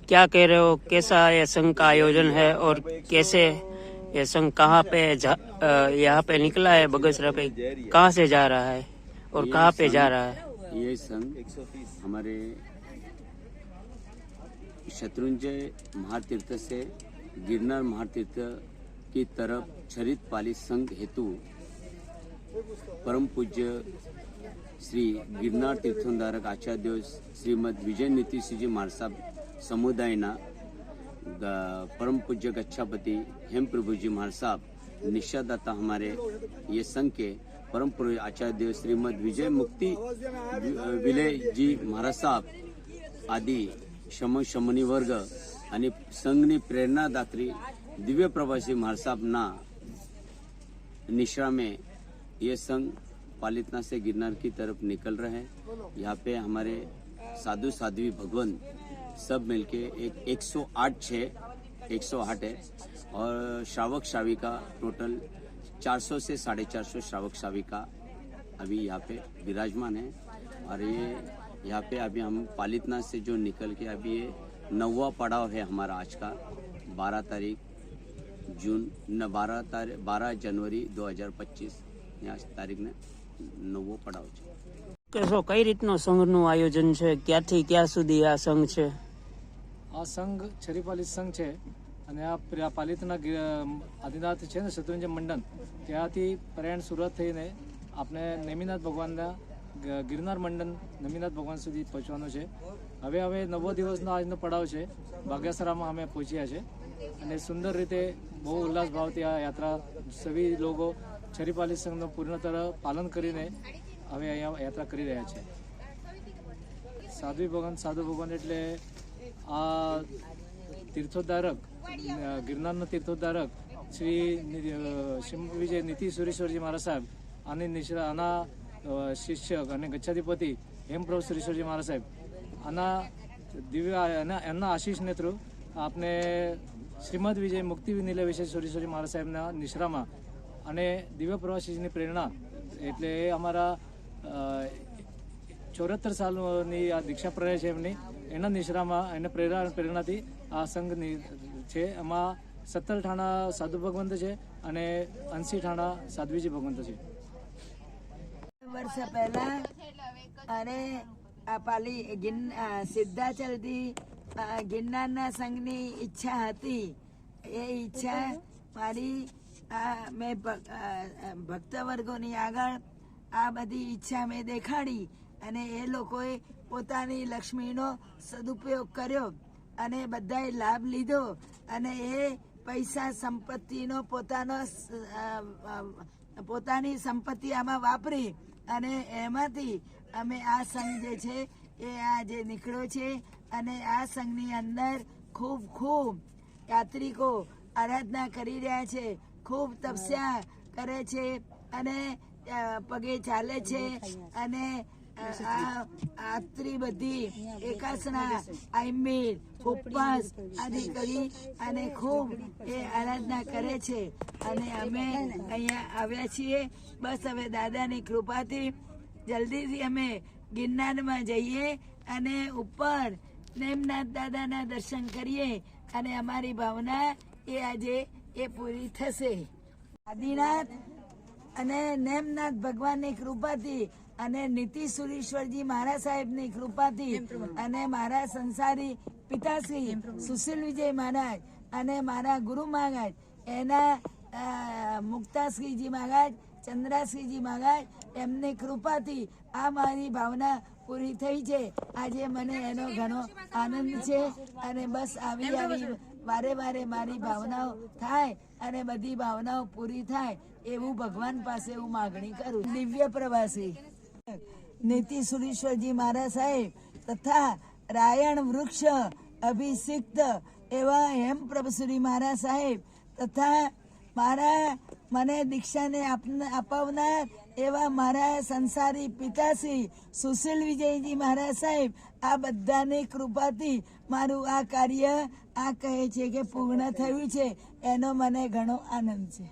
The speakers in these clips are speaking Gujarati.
क्या कह रहे हो, कैसा ये संघ का आयोजन है और कैसे ये संघ कहाँ पे यहाँ पे निकला है, बगसरा पे कहाँ से जा रहा है और कहाँ पे जा रहा है? ये संघ हमारे शत्रुंजय महातीर्थ से गिरनार महातीर्थ की तरफ चरित पाली संघ हेतु परम पूज्य श्री गिरनार तीर्थोधारक आचार्य श्रीमद विजय नीतिश्रीजी महाराज समुदायना परम पूज्य गच्छापति हेम प्रभुजी महाराज साहब निशादाता हमारे ये संघ के परम पूज्य आचार्य श्रीमद विजय मुक्ति विलय जी महाराज साहब आदि शमनी वर्ग आणि संघनी प्रेरणादात्री दिव्य प्रवासी महाराज साहब ना निश्रा में ये संघ पालितना से गिरनार की तरफ निकल रहे हैं। यहाँ पे हमारे साधु साध्वी भगवान सब मिलके एक 108 है और श्रावक श्राविका टोटल 400 से 450 श्रावक श्राविका अभी यहाँ पे विराजमान है। और ये यहाँ पे अभी हम पालितना से जो निकल के अभी ये 9वां पड़ाव है हमारा आज का 12 जनवरी 2025 तारीख ने 9वो पड़ाव છે। કેસો કઈ રીતનો સંઘનું આયોજન છે, ક્યાંથી ક્યાં સુધી આ સંઘ છે? આ સંઘ છરીપાલી સંઘ છે અને આ પાલિતાના આદિનાથ છે ને શત્રુંજય મંડન ત્યાંથી પ્રયાણ સુરત થઈને આપણે નેમિનાથ ભગવાનના ગિરનાર મંડન નેમિનાથ ભગવાન સુધી પહોંચવાનું છે। હવે 9 દિવસનો આજનો પડાવ છે। બાગેસરામાં અમે પહોંચ્યા છે અને સુંદર રીતે બહુ ઉલ્લાસ ભાવથી આ યાત્રા સभी લોકો છરીપાલી સંઘનું પૂર્ણતર પાલન કરીને હવે અહીંયા યાત્રા કરી રહ્યા છે। સાધુ ભગવાન એટલે આ તીર્થોદ્ધારક ગિરનારના તીર્થોદ્ધારક શ્રી વિજય નીતિ સુરેશ્વરજી મહારાજ સાહેબ આના શિષ્યક અને ગચ્છાધિપતિ હેમપ્રભુ સુરેશ્વરજી મહારાજ સાહેબ આના દિવ્ય એમના આશીષને થ્રુ આપને શ્રીમદ વિજય મુક્તિ નિલય વિશે સુરેશ્વરજી મહારાજ સાહેબના નિશ્રામાં અને દિવ્ય પ્રવાસીની પ્રેરણા એટલે એ અમારા 74 સાલની આ દીક્ષા પ્રણય છે એમની એના નિશ્રામાં એને પ્રેરણાથી આ સંઘની છે। એમાં 17 ઠાણા સાધુ ભગવંત છે અને 80 ઠાણા સાધ્વીજી ભગવંત છે। વર્ષ પહેલા અને આ પાલી સિદ્ધાચલથી ગિરનારના સંઘની ઈચ્છા હતી। એ ઈચ્છા મારી મેં ભક્ત વર્ગોની આગળ આ બધી ઈચ્છા મેં દેખાડી અને એ લોકોએ પોતાની લક્ષ્મીનો સદુપયોગ કર્યો અને બધાએ લાભ લીધો અને એ પૈસા સંપત્તિનો પોતાની સંપત્તિ આમાં વાપરી અને એમાંથી અમે આ સંઘ જે છે એ આ જે નીકળ્યો છે અને આ સંઘની અંદર ખૂબ યાત્રિકો આરાધના કરી રહ્યા છે, ખૂબ તપસ્યા કરે છે અને પગે ચાલે છે અને આટલી બધી એકાસના આઈમીર ઉપવાસ આદિ કરી અને ખૂબ એ આરાધના કરે છે અને અમે અહીંયા આવ્યા છીએ। બસ હવે દાદાની કૃપાથી જલ્દીથી અમે ગિરનારમાં જઈએ અને ઉપર નેમનાથ દાદાના દર્શન કરીએ અને અમારી ભાવના એ આજે એ પૂરી થશે। આદિનાથ અને નેમનાથ ભગવાનની કૃપાથી અને નીતિ સુરેશ્વરજી મહારાજ સાહેબની કૃપાથી અને મારા સંસારી પિતાશ્રી સુશીલ વિજય મહારાજ અને મારા ગુરુ મહારાજ એના મુક્તાશ્રીજી મહારાજ ચંદ્રાશ્રીજી મહારાજ એમની કૃપાથી આ મારી ભાવના પૂરી થઈ છે। આજે મને એનો ઘણો આનંદ છે અને બસ આવી વારે મારી ભાવનાઓ થાય અને બધી ભાવનાઓ પૂરી થાય એવું ભગવાન પાસે હું માગણી કરું। દિવ્ય પ્રવાસી નીતિ સુરેશ્વરજી મહારાજ સાહેબ તથા રાયણ વૃક્ષ અભિષિક્ત એવા હેમ પ્રભુશ્રી મહારાજ સાહેબ તથા મારા મને દીક્ષાને અપાવનાર એવા મારા સંસારી પિતાશ્રી સુશીલ વિજયજી મહારાજ સાહેબ આ બધાની કૃપાથી મારું આ કાર્ય આ કહે છે કે પૂર્ણ થયું છે, એનો મને ઘણો આનંદ છે।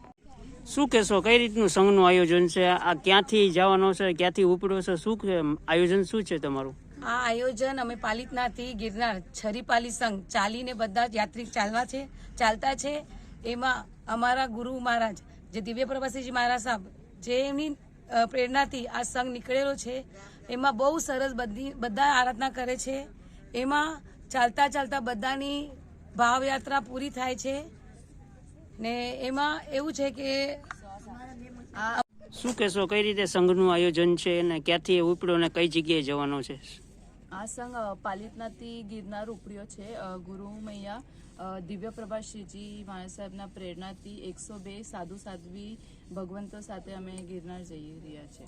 શું કહેશો, કઈ રીતનું સંઘનું આયોજન છે? આ ક્યાંથી જવાનો છે, ક્યાંથી ઉપડ્યો છે, શું છે આયોજન, શું છે તમારું? આ આયોજન અમે પાલિતનાથી ગિરનાર છરીપાલી સંઘ ચાલીને બધા યાત્રિક ચાલતા છે. એમાં અમારા ગુરુ મહારાજ જે દિવ્ય પ્રભાસીજી મહારાજ સાહેબ જેમની પ્રેરણાથી આ સંઘ નીકળેલો છે. એમાં બહુ સરસ બધા આરાધના કરે છે. એમાં ચાલતા બધાની ભાવયાત્રા પૂરી થાય છે ને એમાં એવું છે કે શું કહેશો, કઈ રીતે સંઘનું આયોજન છે અને ક્યાંથી ઉપડ્યો અને કઈ જગ્યાએ જવાનો છે? આ સંઘ પાલિતનાથી ગિરનાર ઉપડ્યો છે. ગુરુ મૈયા દિવ્ય પ્રભા શ્રીજી મહારાજ સાહેબના પ્રેરણાથી 102 સાધુ સાધ્વી ભગવંતો સાથે અમે ગિરનાર જઈ રહ્યા છે.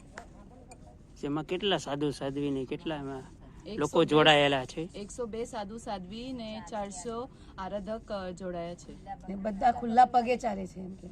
જેમાં કેટલા સાધુ સાધ્વી ને કેટલા એમાં લોકો જોડાયેલા છે? 102 સાધુ સાધ્વી ને 400 આરાધક જોડાયા છે. બધા ખુલ્લા પગે ચાલે છે એમ કે